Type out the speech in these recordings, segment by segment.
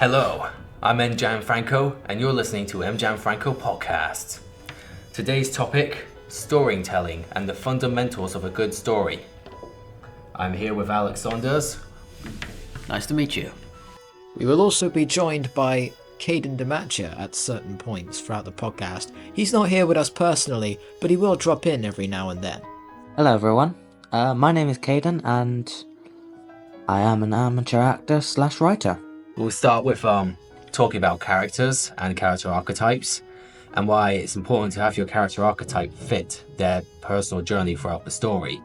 Hello, I'm M Gianfranco, and you're listening to M Gianfranco Podcast. Today's topic, storytelling and the fundamentals of a good story. I'm here with Alex Saunders. Nice to meet you. We will also be joined by Caden DeMatcha at certain points throughout the podcast. He's not here with us personally, but he will drop in every now and then. Hello everyone, my name is Caden and I am an amateur actor / writer. We'll start with talking about characters and character archetypes and why it's important to have your character archetype fit their personal journey throughout the story.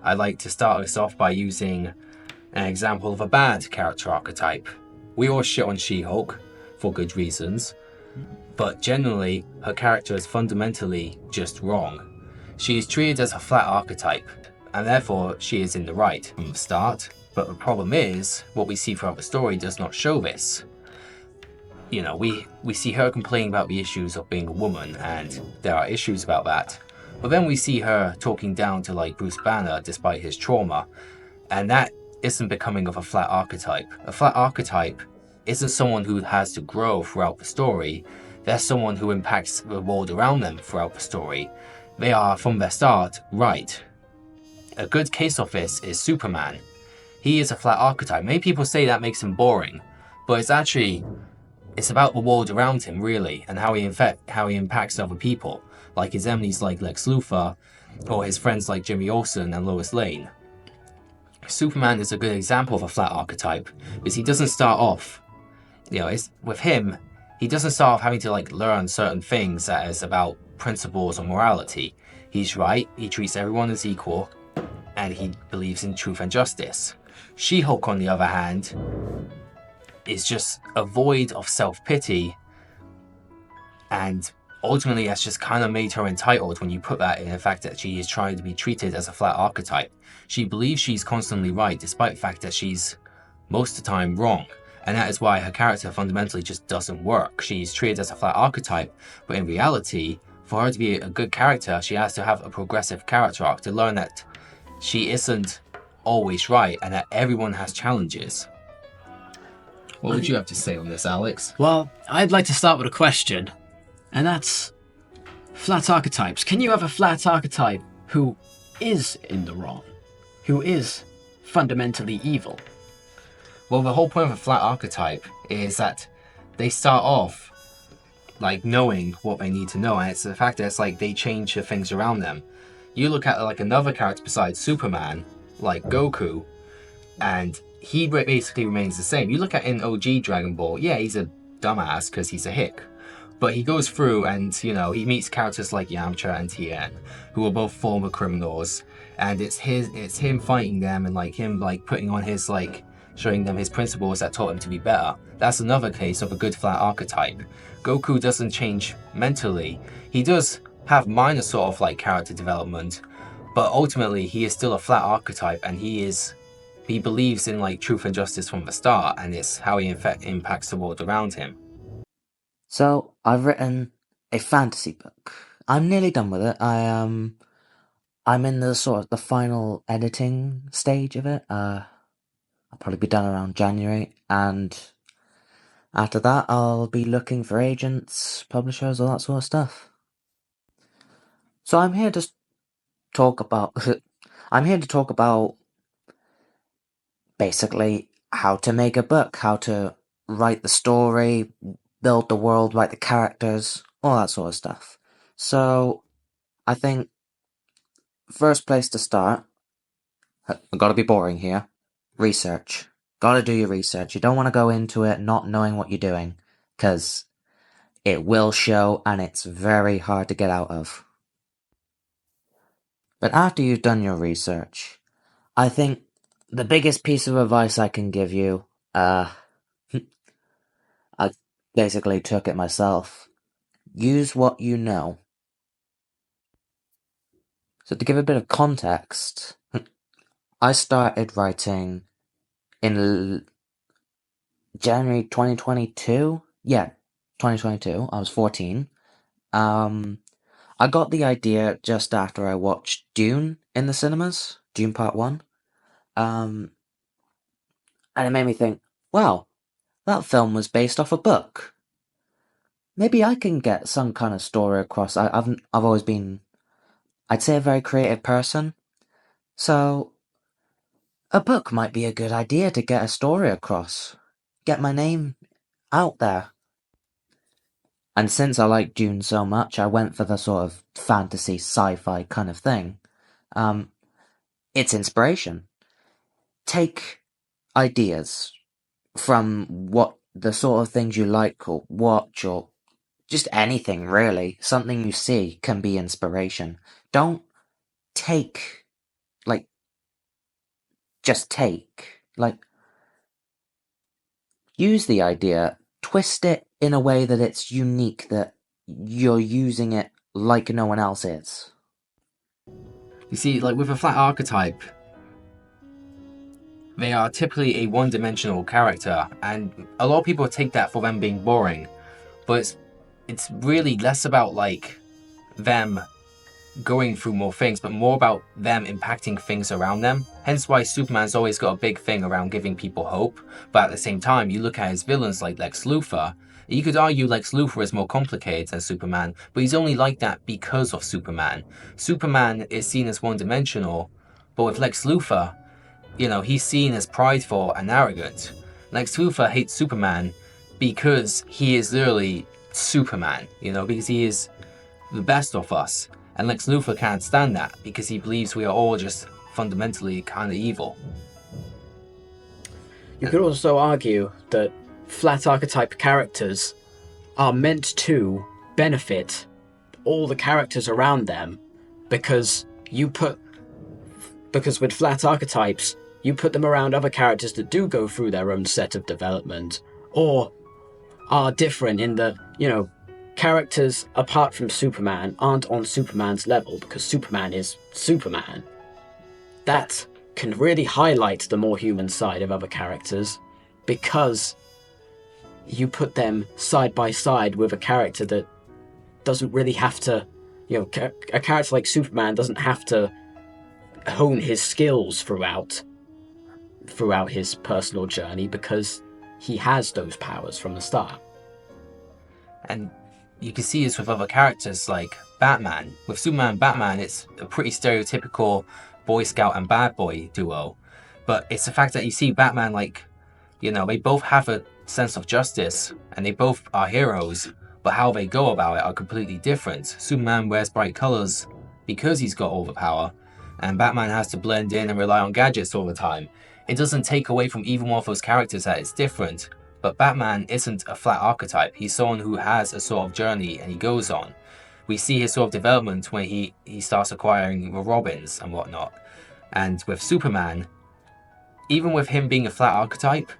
I'd like to start us off by using an example of a bad character archetype. We all shit on She-Hulk for good reasons, but generally her character is fundamentally just wrong. She is treated as a flat archetype, and therefore she is in the right from the start. But the problem is, what we see throughout the story does not show this. You know, we see her complaining about the issues of being a woman, and there are issues about that. But then we see her talking down to like Bruce Banner despite his trauma, and that isn't becoming of a flat archetype. A flat archetype isn't someone who has to grow throughout the story. They're someone who impacts the world around them throughout the story. They are, from their start, right. A good case of this is Superman. He is a flat archetype. Many people say that makes him boring, but it's about the world around him, really, and how he impacts other people, like his enemies like Lex Luthor, or his friends like Jimmy Olsen and Lois Lane. Superman is a good example of a flat archetype, because he doesn't start off, with him, he doesn't start off having to learn certain things that is about principles or morality. He's right, he treats everyone as equal, and he believes in truth and justice. She-Hulk, on the other hand, is just a void of self-pity, and ultimately that's just kind of made her entitled when you put that in the fact that she is trying to be treated as a flat archetype. She believes she's constantly right, despite the fact that she's most of the time wrong, and that is why her character fundamentally just doesn't work. She's treated as a flat archetype, but in reality, for her to be a good character, she has to have a progressive character arc to learn that she isn't always right and that everyone has challenges. What would you have to say on this, Alex? Well, I'd like to start with a question, and that's flat archetypes. Can you have a flat archetype who is in the wrong? Who is fundamentally evil? Well, the whole point of a flat archetype is that they start off knowing what they need to know, and it's the fact that it's they change the things around them. You look at another character besides Superman, like Goku, and he basically remains the same. You look at in OG Dragon Ball, yeah, he's a dumbass because he's a hick, but he goes through and he meets characters like Yamcha and Tien, who are both former criminals, and it's him fighting them and him putting on his showing them his principles that taught him to be better. That's another case of a good flat archetype. Goku doesn't change mentally. He does have minor sort of character development, but ultimately he is still a flat archetype, and he believes in truth and justice from the start, and it's how he impacts the world around him. So, I've written a fantasy book. I'm nearly done with it. I'm in the final editing stage of it. I'll probably be done around January, and after that I'll be looking for agents, publishers, all that sort of stuff. So I'm here to talk about basically how to make a book, how to write the story, build the world, write the characters, all that sort of stuff. So I think first place to start, I've got to be boring here, research. Got to do your research. You don't want to go into it not knowing what you're doing, because it will show and it's very hard to get out of. But after you've done your research, I think the biggest piece of advice I can give you, I basically took it myself. Use what you know. So to give a bit of context, I started writing in January 2022. Yeah, 2022. I was 14. I got the idea just after I watched Dune in the cinemas, Dune Part 1. And it made me think, wow, that film was based off a book. Maybe I can get some kind of story across. I've always been, I'd say, a very creative person. So, a book might be a good idea to get a story across. Get my name out there. And since I like Dune so much, I went for the sort of fantasy, sci-fi kind of thing. It's inspiration. Take ideas from what the sort of things you like or watch or just anything really. Something you see can be inspiration. Don't take, just take. Use the idea, twist it in a way that it's unique, that you're using it like no one else is. You see, with a flat archetype, they are typically a one-dimensional character, and a lot of people take that for them being boring, but it's really less about them going through more things, but more about them impacting things around them. Hence why Superman's always got a big thing around giving people hope, but at the same time, you look at his villains like Lex Luthor. You could argue Lex Luthor is more complicated than Superman, but he's only like that because of Superman. Superman is seen as one-dimensional, but with Lex Luthor, he's seen as prideful and arrogant. Lex Luthor hates Superman because he is literally Superman, because he is the best of us. And Lex Luthor can't stand that because he believes we are all just fundamentally kind of evil. You could also argue that flat archetype characters are meant to benefit all the characters around them because with flat archetypes, you put them around other characters that do go through their own set of development or are different in the, characters apart from Superman aren't on Superman's level because Superman is Superman. That can really highlight the more human side of other characters because you put them side by side with a character that doesn't really have to, a character like Superman doesn't have to hone his skills throughout his personal journey because he has those powers from the start. And you can see this with other characters like Batman. With Superman and Batman, it's a pretty stereotypical Boy Scout and bad boy duo. But it's the fact that you see Batman they both have a sense of justice and they both are heroes, but how they go about it are completely different. Superman wears bright colors because he's got all the power, and Batman has to blend in and rely on gadgets all the time. It doesn't take away from either one of those characters that it's different. But Batman isn't a flat archetype. He's someone who has a sort of journey and he goes on. We see his sort of development when he starts acquiring the Robins and whatnot. And with Superman, even with him being a flat archetype,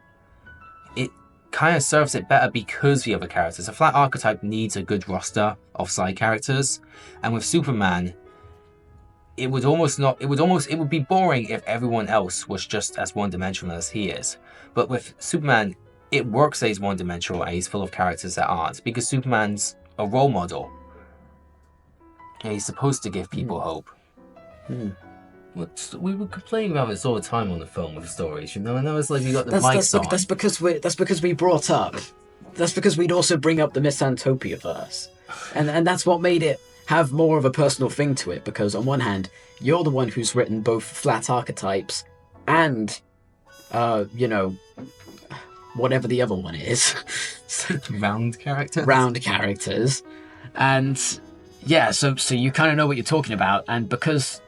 it kind of serves it better because the other characters. A flat archetype needs a good roster of side characters. And with Superman, it would be boring if everyone else was just as one-dimensional as he is. But with Superman, it works that he's one-dimensional and he's full of characters that aren't, because Superman's a role model. And he's supposed to give people hope. We were complaining about this all the time on the film with stories, and that was we got the mics on. That's because we brought up. That's because we'd also bring up the Misanthropia verse, and that's what made it have more of a personal thing to it. Because on one hand, you're the one who's written both flat archetypes and, whatever the other one is. Round characters? Round characters. And yeah, so you kind of know what you're talking about. And because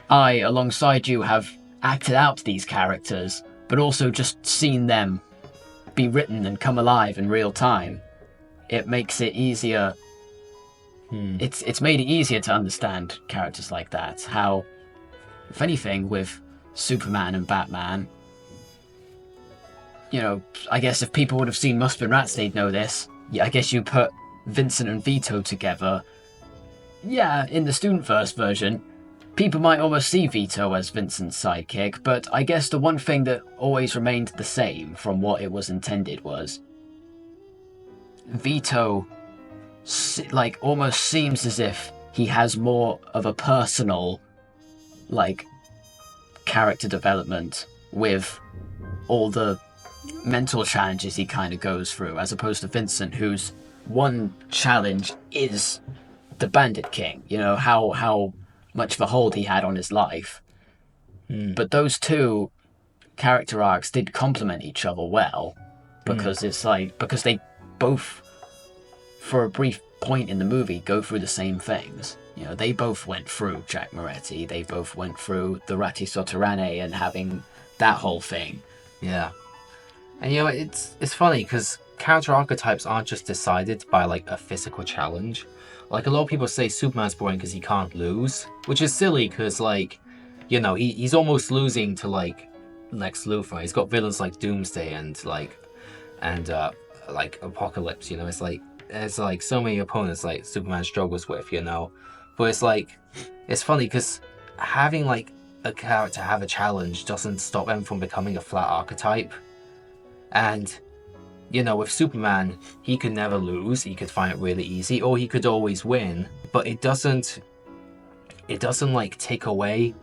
I, alongside you, have acted out these characters, but also just seen them be written and come alive in real time, it makes it easier. It's made it easier to understand characters like that. How, if anything, with Superman and Batman, I guess if people would have seen Muspin Rats, they'd know this. Yeah, I guess you put Vincent and Vito together. Yeah, in the Studentverse version, people might almost see Vito as Vincent's sidekick, but I guess the one thing that always remained the same from what it was intended was Vito, almost seems as if he has more of a personal, character development with all the mental challenges he kind of goes through, as opposed to Vincent, whose one challenge is the Bandit King. You know, how much of a hold he had on his life. But those two character arcs did complement each other well, because because they both, for a brief point in the movie, go through the same things. You know, they both went through Jack Moretti, they both went through the Ratti Sotterrane and having that whole thing. Yeah. And you know, it's funny because character archetypes aren't just decided by like a physical challenge. Like a lot of people say Superman's boring because he can't lose, which is silly because like, you know, he's almost losing to like Lex Luthor. He's got villains like Doomsday and like Apocalypse. You know, it's like so many opponents like Superman struggles with. You know, but it's like it's funny because having like a character have a challenge doesn't stop them from becoming a flat archetype. And you know, with Superman, he could never lose. He could find it really easy, or he could always win. But it doesn't like take away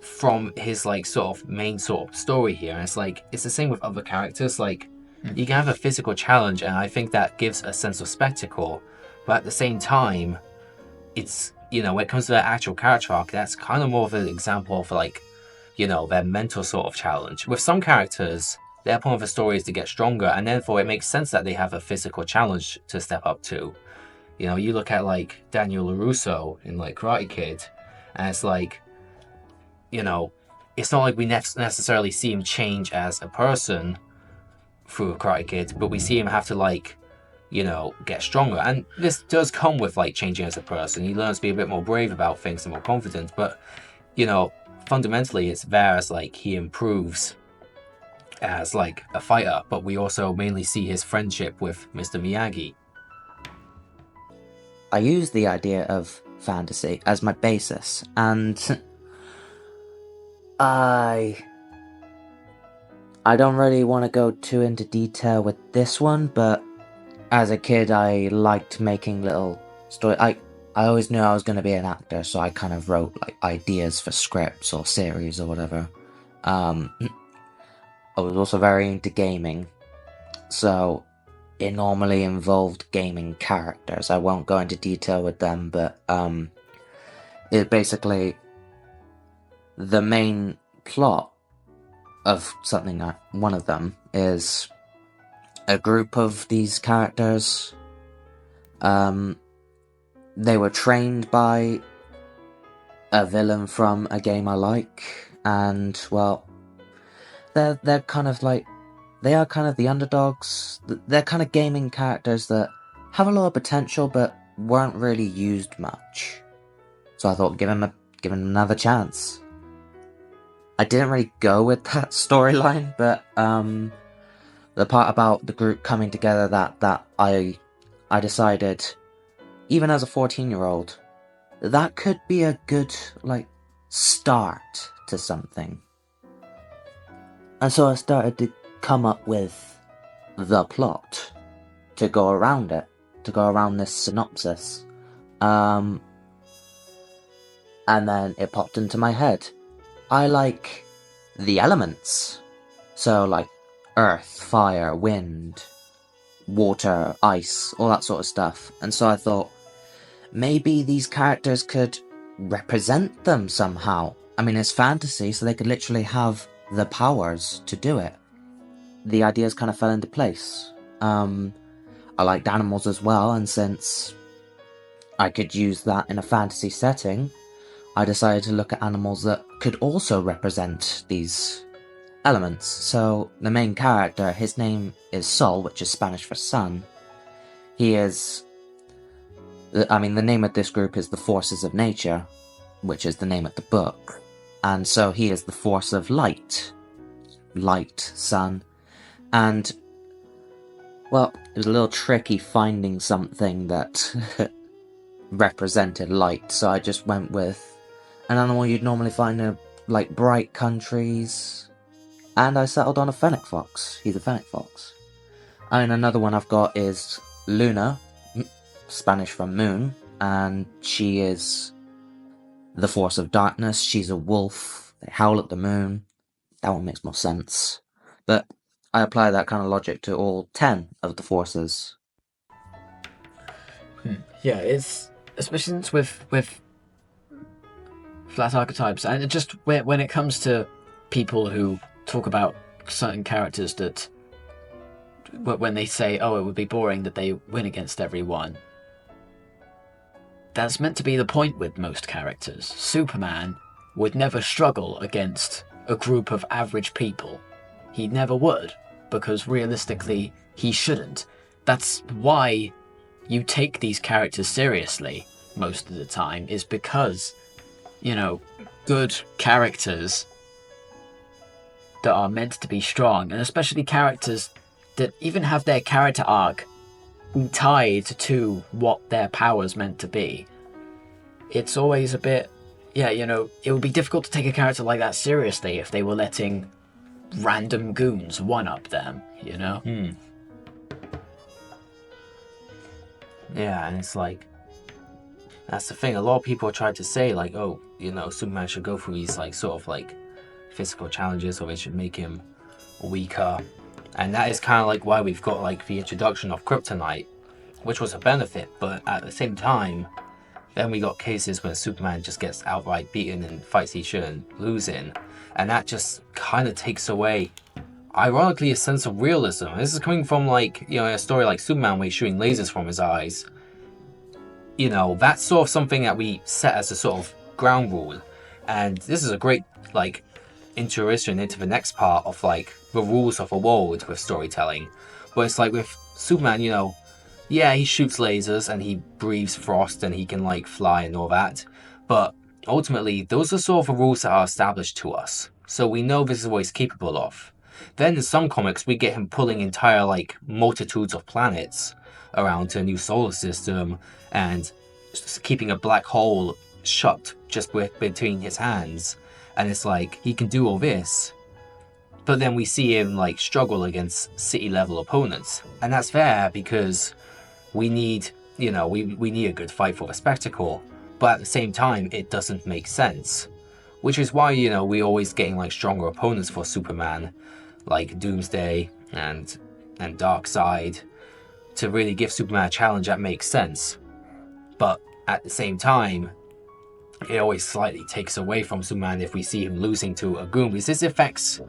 from his like sort of main sort of story here. And it's like it's the same with other characters. Like you can have a physical challenge, and I think that gives a sense of spectacle. But at the same time, it's, you know, when it comes to their actual character arc, that's kind of more of an example of like, you know, their mental sort of challenge. With some characters, their point of the story is to get stronger, and therefore it makes sense that they have a physical challenge to step up to. You know, you look at like Daniel LaRusso in like Karate Kid, and it's like, you know, it's not like we necessarily see him change as a person through Karate Kid, but we see him have to like, you know, get stronger. And this does come with like changing as a person. He learns to be a bit more brave about things and more confident, but, you know, fundamentally it's there as like he improves as like a fighter, but we also mainly see his friendship with Mr. Miyagi. I use the idea of fantasy as my basis, and I don't really want to go too into detail with this one, but as a kid I liked making little stories. I always knew I was going to be an actor, so I kind of wrote like ideas for scripts or series or whatever. I was also very into gaming, so it normally involved gaming characters. I won't go into detail with them, but it basically, the main plot of something, one of them is a group of these characters. They were trained by a villain from a game I like, and well, they're kind of like, they are kind of the underdogs. They're kind of gaming characters that have a lot of potential but weren't really used much. So I thought, give him another chance. I didn't really go with that storyline, but the part about the group coming together, that I decided, even as a 14-year-old, that could be a good like start to something. And so I started to come up with the plot to go around it, to go around this synopsis. And then it popped into my head. I like the elements. So like earth, fire, wind, water, ice, all that sort of stuff. And so I thought, maybe these characters could represent them somehow. I mean, it's fantasy, so they could literally have the powers to do it. The ideas kind of fell into place. I liked animals as well, and since I could use that in a fantasy setting, I decided to look at animals that could also represent these elements. So the main character, his name is Sol, which is Spanish for sun. He is, I mean, the name of this group is the Forces of Nature, which is the name of the book. And so he is the force of light, sun. And, well, it was a little tricky finding something that represented light, so I just went with an animal you'd normally find in, like, bright countries, and I settled on a fennec fox. He's a fennec fox. And another one I've got is Luna, Spanish for moon, and she is the force of darkness. She's a wolf. They howl at the moon. That one makes more sense. But I apply that kind of logic to all 10 of the forces. Yeah, it's especially since with flat archetypes, and just when it comes to people who talk about certain characters that when they say, oh, it would be boring that they win against everyone, that's meant to be the point with most characters. Superman would never struggle against a group of average people. He never would, because realistically, he shouldn't. That's why you take these characters seriously most of the time, is because, you know, good characters that are meant to be strong, and especially characters that even have their character arc tied to what their power's meant to be. It's always a bit, it would be difficult to take a character like that seriously if they were letting random goons one-up them, you know? Yeah, and it's like, that's the thing. A lot of people try to say, like, oh, Superman should go through these, like, sort of, like, physical challenges, or they should make him weaker. And that is kind of like why we've got, like, the introduction of kryptonite, which was a benefit, but at the same time, then we got cases where Superman just gets outright beaten in fights he shouldn't lose in, and that just kind of takes away, ironically, a sense of realism. This is coming from, like, a story like Superman where he's shooting lasers from his eyes. That's sort of something that we set as a sort of ground rule, and this is a great, like, intuition into the next part of, like, the rules of a world with storytelling. But it's like with Superman, yeah, he shoots lasers and he breathes frost and he can, like, fly and all that, but ultimately those are sort of the rules that are established to us, so we know this is what he's capable of. Then in some comics we get him pulling entire, like, multitudes of planets around to a new solar system and just keeping a black hole shut just between his hands, and it's like he can do all this, but then we see him, like, struggle against city level opponents, and that's fair because we need we need a good fight for the spectacle, but at the same time it doesn't make sense, which is why we always getting, like, stronger opponents for Superman, like Doomsday and Darkseid, to really give Superman a challenge that makes sense. But at the same time, it always slightly takes away from Superman if we see him losing to a goon, because this affects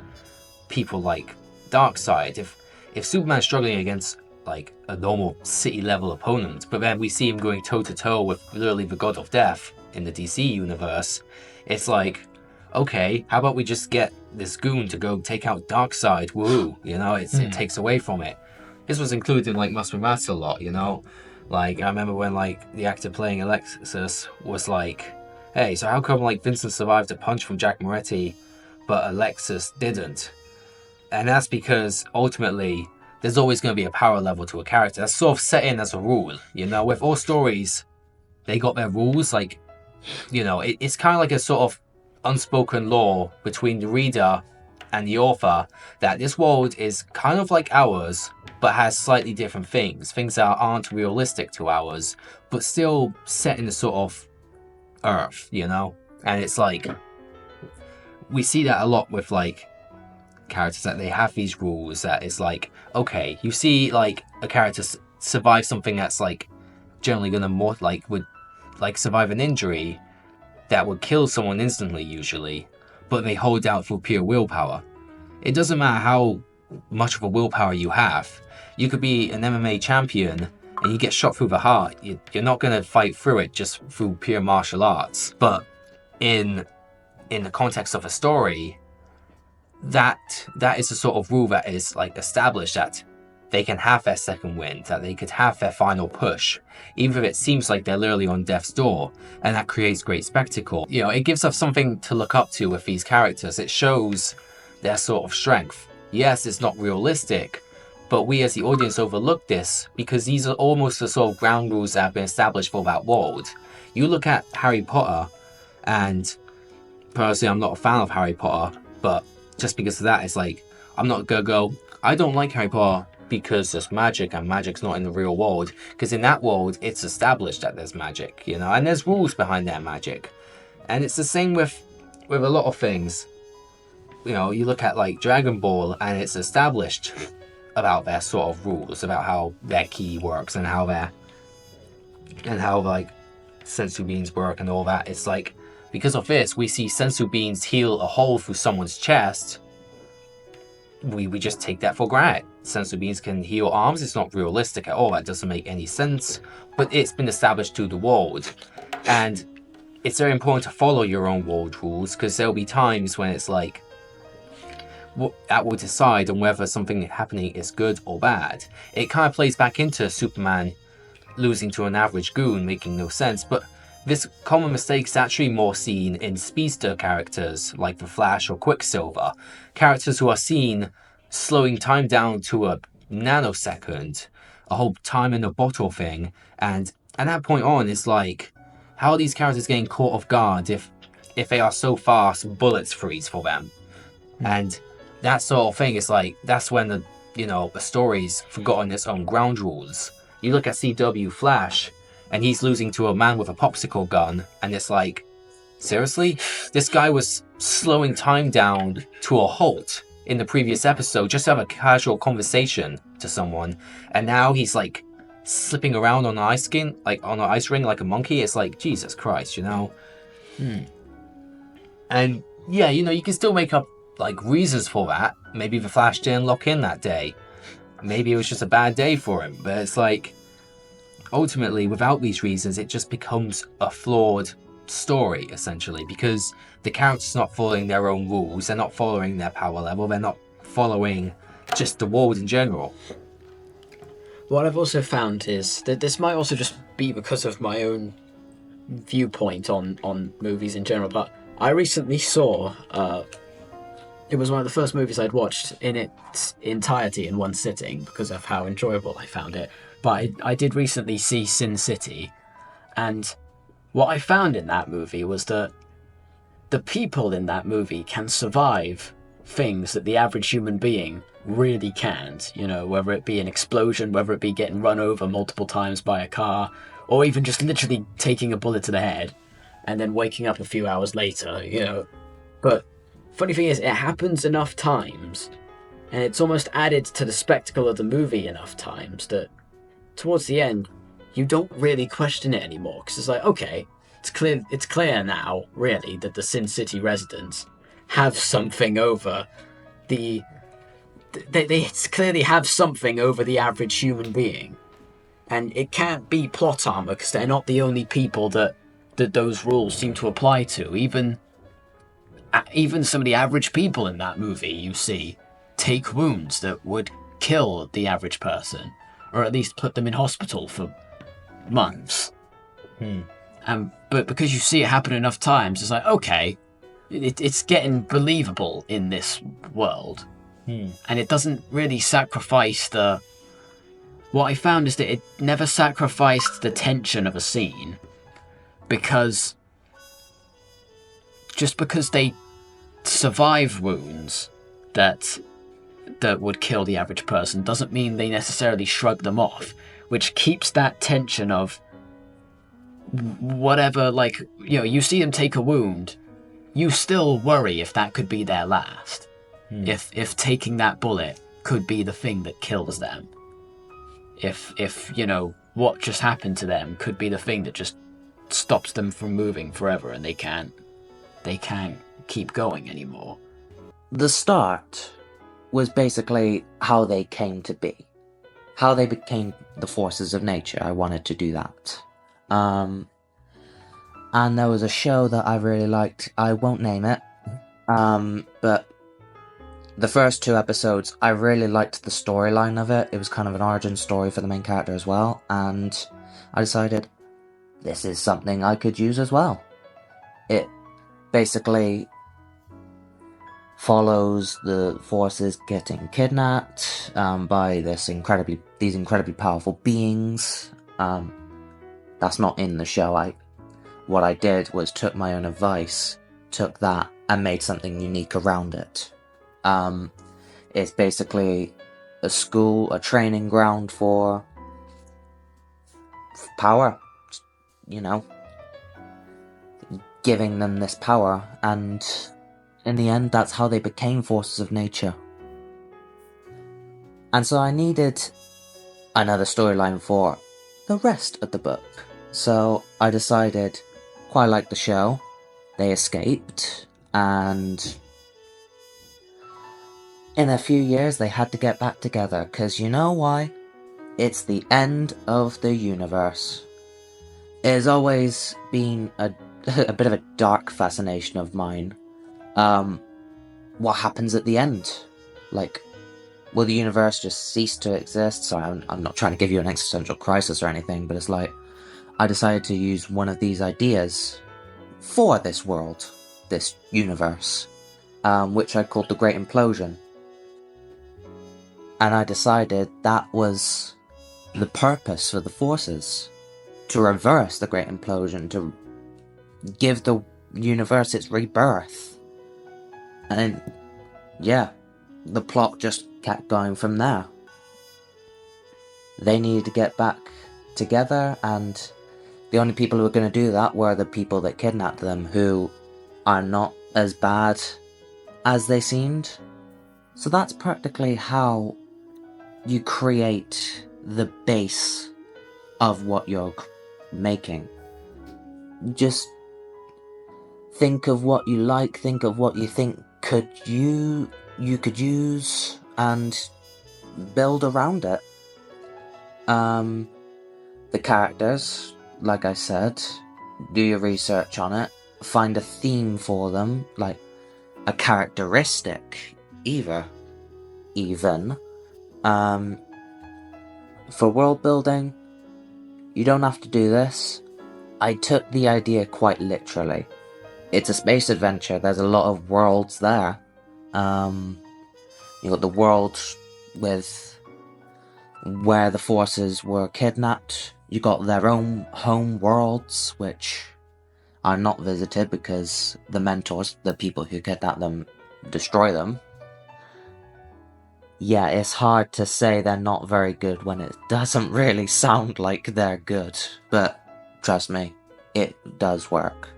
people like Darkseid. If Superman's struggling against, like, a normal city level opponent, but then we see him going toe to toe with literally the God of Death in the DC universe, it's like, okay, how about we just get this goon to go take out Darkseid? Woohoo! It takes away from it. This was included in, like, Must Be Masked a lot, Like, I remember when, like, the actor playing Alexis was like, hey, so how come, like, Vincent survived a punch from Jack Moretti, but Alexis didn't? And that's because, ultimately, there's always going to be a power level to a character. That's sort of set in as a rule, With all stories, they got their rules, like, it's kind of like a sort of unspoken law between the reader and the author that this world is kind of like ours, but has slightly different things that aren't realistic to ours, but still set in a sort of Earth, And it's like, we see that a lot with, like, characters, that they have these rules that it's like, okay, you see, like, a character survive something that's, like, generally gonna would, like, survive an injury that would kill someone instantly usually, but they hold out for pure willpower. It doesn't matter how much of a willpower you have. You could be an MMA champion and you get shot through the heart. You're not going to fight through it just through pure martial arts. But in the context of a story, that is a sort of rule that is, like, established, that they can have their second wind, that they could have their final push, even if it seems like they're literally on death's door, and that creates great spectacle. It gives us something to look up to with these characters. It shows their sort of strength. Yes, it's not realistic, but we as the audience overlook this because these are almost the sort of ground rules that have been established for that world. You look at Harry Potter, and personally I'm not a fan of Harry Potter, but just because of that, it's like, I'm not gonna go, I don't like Harry Potter because there's magic and magic's not in the real world, because in that world it's established that there's magic, and there's rules behind that magic. And it's the same with a lot of things. you look at like Dragon Ball, and it's established about their sort of rules, about how their ki works, and how like sensu beans work and all that. It's like, because of this, we see sensu beans heal a hole through someone's chest. We just take that for granted. Sensu beans can heal arms. It's not realistic at all. That doesn't make any sense. But it's been established to the world. And it's very important to follow your own world rules, because there'll be times when it's like, that will decide on whether something happening is good or bad. It kind of plays back into Superman losing to an average goon, making no sense. But this common mistake is actually more seen in speedster characters like the Flash or Quicksilver. Characters who are seen slowing time down to a nanosecond, a whole time in a bottle thing. And at that point on, it's like, how are these characters getting caught off guard if they are so fast, bullets freeze for them? And that sort of thing is like, that's when the story's forgotten its own ground rules. You look at CW Flash, and he's losing to a man with a popsicle gun, and it's like, seriously? This guy was slowing time down to a halt in the previous episode just to have a casual conversation to someone, and now he's like slipping around on an ice ring like a monkey. It's like, Jesus Christ, And yeah, you can still make up like reasons for that. Maybe the Flash didn't lock in that day. Maybe it was just a bad day for him. But it's like, ultimately, without these reasons, it just becomes a flawed story, essentially, because the characters are not following their own rules. They're not following their power level. They're not following just the world in general. What I've also found is that this might also just be because of my own viewpoint on movies in general, but I recently saw, it was one of the first movies I'd watched in its entirety in one sitting because of how enjoyable I found it. But I did recently see Sin City, and what I found in that movie was that the people in that movie can survive things that the average human being really can't. Whether it be an explosion, whether it be getting run over multiple times by a car, or even just literally taking a bullet to the head and then waking up a few hours later, But funny thing is, it happens enough times, and it's almost added to the spectacle of the movie enough times that towards the end, you don't really question it anymore, because it's like, okay, it's clear now, really, that the Sin City residents have something over they clearly have something over the average human being. And it can't be plot armor, because they're not the only people that those rules seem to apply to. Even some of the average people in that movie, you see, take wounds that would kill the average person, or at least put them in hospital for months. But because you see it happen enough times, it's like, okay, it's getting believable in this world. And it doesn't really sacrifice what I found is that it never sacrificed the tension of a scene, because just because they survive wounds that would kill the average person doesn't mean they necessarily shrug them off, which keeps that tension of whatever, like, you see them take a wound, you still worry if that could be their last. If taking that bullet could be the thing that kills them. If what just happened to them could be the thing that just stops them from moving forever, and they can't keep going anymore. The start was basically how they came to be. How they became the forces of nature. I wanted to do that. And there was a show that I really liked. I won't name it. But the first 2 episodes, I really liked the storyline of it. It was kind of an origin story for the main character as well. And I decided, this is something I could use as well. It basically follows the forces getting kidnapped by these incredibly powerful beings. That's not in the show. What I did was took my own advice, took that, and made something unique around it. It's basically a school, a training ground for power, giving them this power, and in the end, that's how they became forces of nature. And so I needed another storyline for the rest of the book. So I decided, quite like the show, they escaped, and in a few years they had to get back together, because you know why? It's the end of the universe. It has always been a bit of a dark fascination of mine. What happens at the end? Like, will the universe just cease to exist? Sorry, I'm not trying to give you an existential crisis or anything, but it's like, I decided to use one of these ideas for this world, this universe, which I called the Great Implosion. And I decided that was the purpose for the forces, to reverse the Great Implosion, to give the universe its rebirth. And yeah, the plot just kept going from there. They needed to get back together, and the only people who were going to do that were the people that kidnapped them, who are not as bad as they seemed. So that's practically how you create the base of what you're making. Just think of what you like, think of what you think you could use, and build around it. The characters, like I said, do your research on it, find a theme for them, like a characteristic, even. For world building, you don't have to do this. I took the idea quite literally. It's a space adventure, there's a lot of worlds there. You got the world with where the forces were kidnapped. You got their own home worlds, which are not visited because the mentors, the people who kidnap them, destroy them. Yeah, it's hard to say they're not very good when it doesn't really sound like they're good, but trust me, it does work.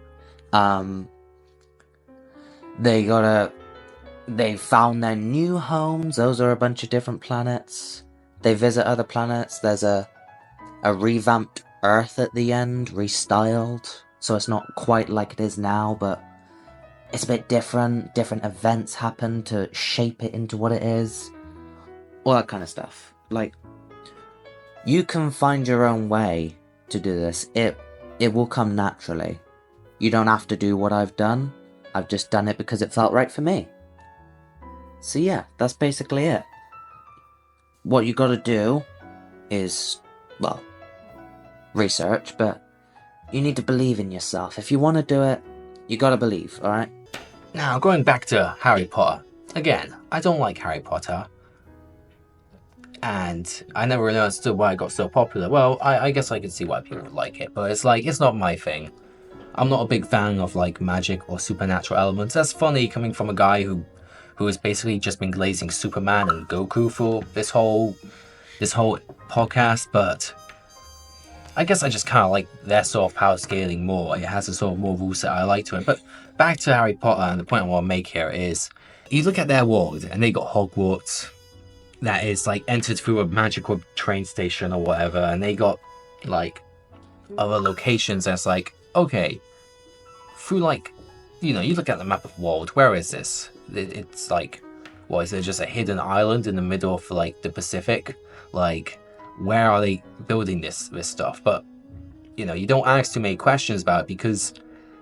They found their new homes. Those are a bunch of different planets. They visit other planets. There's a revamped Earth at the end, restyled, so it's not quite like it is now, but it's a bit different. Different events happen to shape it into what it is. All that kind of stuff. Like, you can find your own way to do this. It will come naturally. You don't have to do what I've done. I've just done it because it felt right for me. So yeah, that's basically it. What you gotta do is, well, research, but you need to believe in yourself. If you want to do it, you gotta believe, alright? Now, going back to Harry Potter. Again, I don't like Harry Potter. And I never really understood why it got so popular. Well, I guess I can see why people like it, but it's like, it's not my thing. I'm not a big fan of like magic or supernatural elements. That's funny coming from a guy who has basically just been glazing Superman and Goku for this whole podcast, but I guess I just kind of like their sort of power scaling more. It has a sort of more rules that I like to it. But back to Harry Potter, and the point I want to make here is, you look at their world, and they got Hogwarts, that is like entered through a magical train station or whatever, and they got like other locations that's like, okay, through like, you know, you look at the map of the world, where is this? It's like, what is it, just a hidden island in the middle of like the Pacific? Like, where are they building this stuff? But, you know, you don't ask too many questions about it because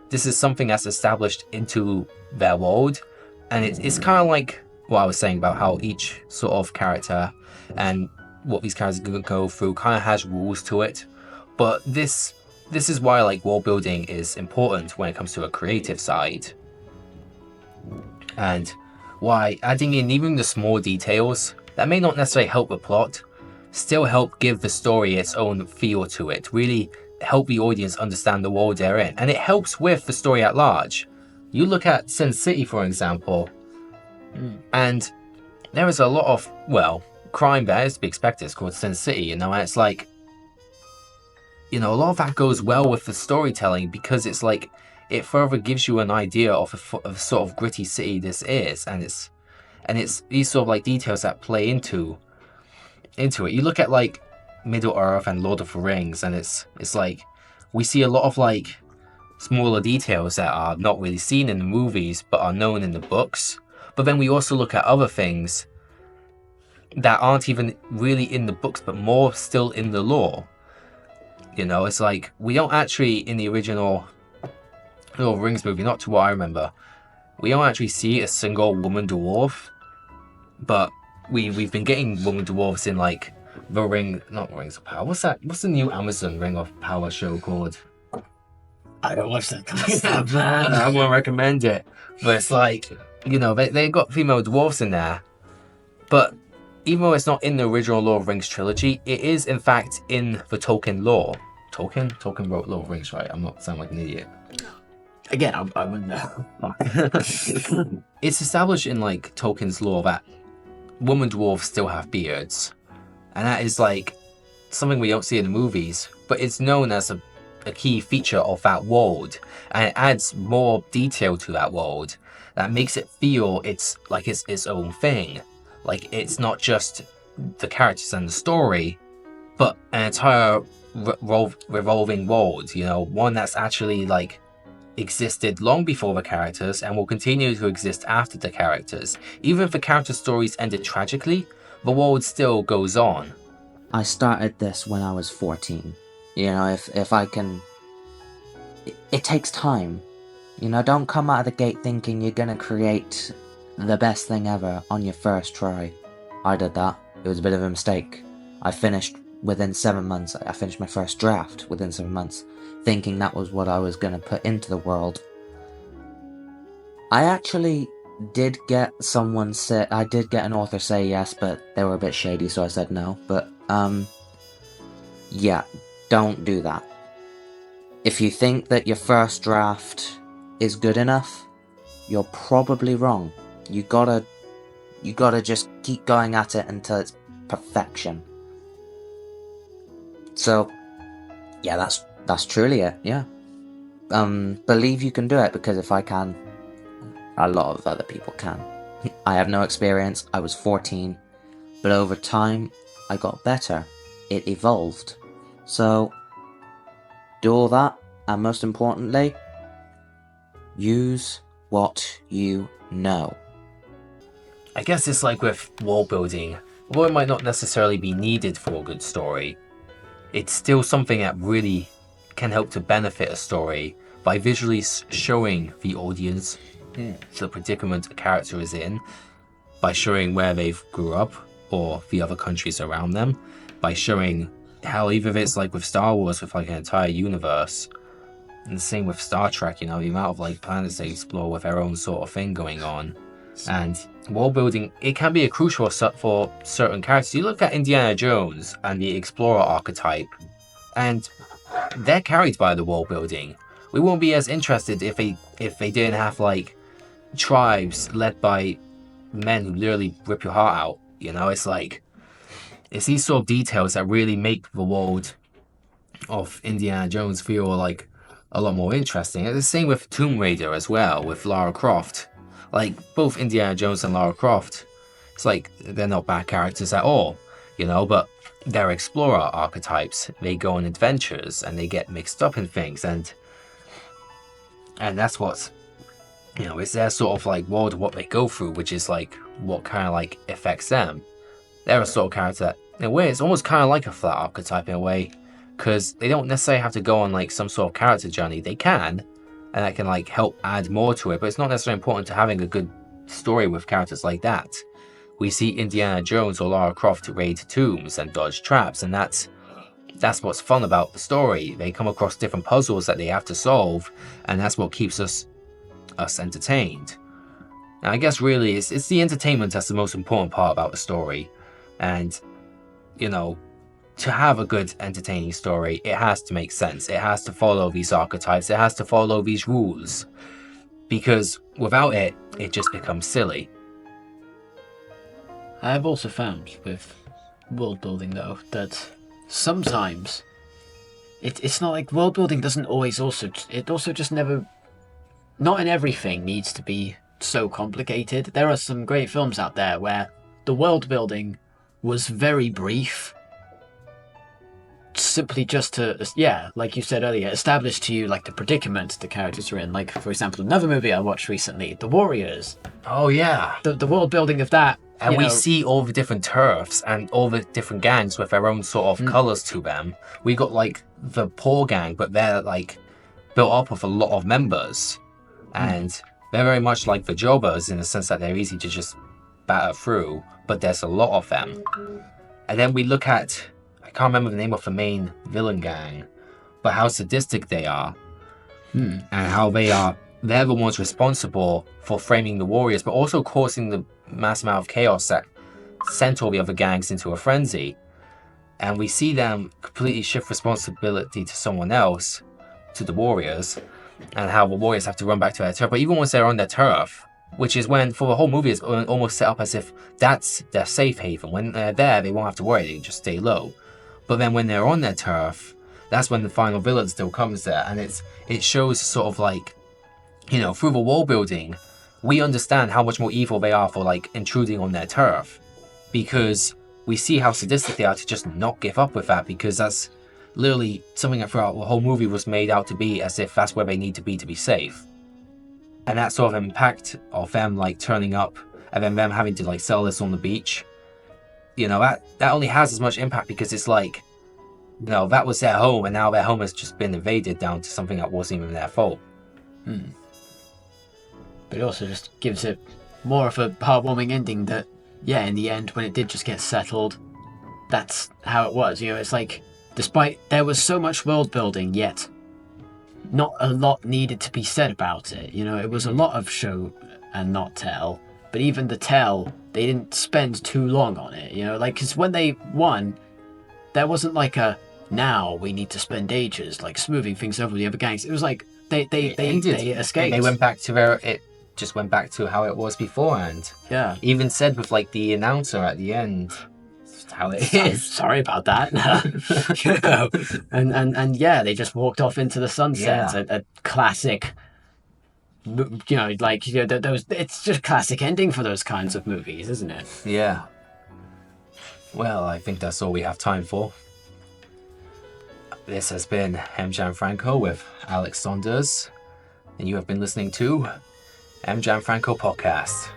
this is something that's established into their world, and it's kind of like what I was saying about how each sort of character and what these characters go through kind of has rules to it. But this is why like world building is important when it comes to a creative side, and why adding in even the small details that may not necessarily help the plot still help give the story its own feel to it, really help the audience understand the world they're in, and it helps with the story at large. You look at Sin City, for example, and there is a lot of, well, crime there is to be expected. It's called Sin City, you know, and it's like, you know, a lot of that goes well with the storytelling because it's like, it further gives you an idea of a sort of gritty city this is, and it's these sort of like details that play into it. You look at like Middle Earth and Lord of the Rings, and it's like we see a lot of like smaller details that are not really seen in the movies but are known in the books. But then we also look at other things that aren't even really in the books but more still in the lore. You know, it's like we don't actually, in the original Lord of the Rings movie, not to what I remember, we don't actually see a single woman dwarf, but we've been getting woman dwarves in like the not Rings of Power. What's the new Amazon Ring of Power show called? I don't watch that, man. I won't recommend it. But it's like, you know, they got female dwarfs in there. But even though it's not in the original Lord of the Rings trilogy, it is in fact in the Tolkien lore. Tolkien wrote Lord of the Rings, right? I'm not sounding like an idiot. Again, I wouldn't know. It's established in like Tolkien's lore that woman dwarves still have beards. And that is like something we don't see in the movies, but it's known as a key feature of that world, and it adds more detail to that world that makes it feel it's like it's its own thing. Like it's not just the characters and the story, but an entire revolving world, you know, one that's actually like existed long before the characters and will continue to exist after the characters. Even if the character stories ended tragically, the world still goes on. I started this when I was 14. You know, if I can... It takes time. You know, don't come out of the gate thinking you're gonna create the best thing ever on your first try. I did that. It was a bit of a mistake. I finished within 7 months. I finished my first draft within 7 months, thinking that was what I was gonna put into the world. I actually did get someone say... I did get an author say yes, but they were a bit shady, so I said no. But, yeah, don't do that. If you think that your first draft is good enough, you're probably wrong. You gotta just keep going at it until it's perfection. So, yeah, that's truly it, yeah. Believe you can do it, because if I can, a lot of other people can. I have no experience, I was 14, but over time, I got better. It evolved. So, do all that, and most importantly, use what you know. I guess it's like with world building. Although it might not necessarily be needed for a good story, it's still something that really can help to benefit a story by visually showing the audience the predicament a character is in, by showing where they've grew up or the other countries around them, by showing how even if it's like with Star Wars with like an entire universe, and the same with Star Trek, you know, the amount of like planets they explore with their own sort of thing going on. And world building, it can be a crucial for certain characters. You look at Indiana Jones and the explorer archetype, and they're carried by the world building. We won't be as interested if they didn't have like tribes led by men who literally rip your heart out. You know, it's like it's these sort of details that really make the world of Indiana Jones feel like a lot more interesting. It's the same with Tomb Raider as well, with Lara Croft. Like, both Indiana Jones and Lara Croft, it's like, they're not bad characters at all, you know, but they're explorer archetypes. They go on adventures, and they get mixed up in things, and that's what's, you know, it's their sort of, like, world of what they go through, which is, like, what kind of, like, affects them. They're a sort of character that, in a way, it's almost kind of like a flat archetype in a way, because they don't necessarily have to go on, like, some sort of character journey. They can, and that can like help add more to it, but it's not necessarily important to having a good story with characters like that. We see Indiana Jones or Lara Croft raid tombs and dodge traps, and that's what's fun about the story. They come across different puzzles that they have to solve, and that's what keeps us entertained. Now, I guess really it's the entertainment that's the most important part about the story, and you know, to have a good entertaining story, it has to make sense. It has to follow these archetypes. It has to follow these rules. Because without it, it just becomes silly. I have also found with world building though, that sometimes it's not like world building doesn't always it also just never not in everything needs to be so complicated. There are some great films out there where the world building was very brief, simply just to, like you said earlier, establish to you like the predicament the characters are in. Like, for example, another movie I watched recently, The Warriors. Oh yeah. The world building of that. And we see all the different turfs and all the different gangs with their own sort of colours to them. We got like the poor gang, but they're like built up with a lot of members. And they're very much like the jobbers in the sense that they're easy to just batter through, but there's a lot of them. And then we look at, I can't remember the name of the main villain gang, but how sadistic they are. And how they're the ones responsible for framing the warriors, but also causing the mass amount of chaos that sent all the other gangs into a frenzy. And we see them completely shift responsibility to someone else, to the warriors, and how the warriors have to run back to their turf. But even once they're on their turf, which is when, for the whole movie, it's almost set up as if that's their safe haven. When they're there, they won't have to worry, they can just stay low. But then when they're on their turf, that's when the final villain still comes there. And it shows sort of like, through the wall building, we understand how much more evil they are for like intruding on their turf. Because we see how sadistic they are to just not give up with that, because that's literally something that throughout the whole movie was made out to be as if that's where they need to be safe. And that sort of impact of them like turning up and then them having to like sell this on the beach, that only has as much impact because it's like, that was their home and now their home has just been invaded down to something that wasn't even their fault. But it also just gives it more of a heartwarming ending that, in the end, when it did just get settled, that's how it was. It's like, despite there was so much world building, yet not a lot needed to be said about it. It was a lot of show and not tell. But even the tell, they didn't spend too long on it. Because when they won, there wasn't like a, now we need to spend ages like smoothing things over with the other gangs. It was like they escaped. They went back to it just went back to how it was beforehand. Yeah. Even said with like the announcer at the end, how it is. Sorry about that. And they just walked off into the sunset. Yeah. A classic. It's just classic ending for those kinds of movies, isn't it? Yeah. Well, I think that's all we have time for. This has been M Gianfranco with Alex Saunders, and you have been listening to M Gianfranco Podcast.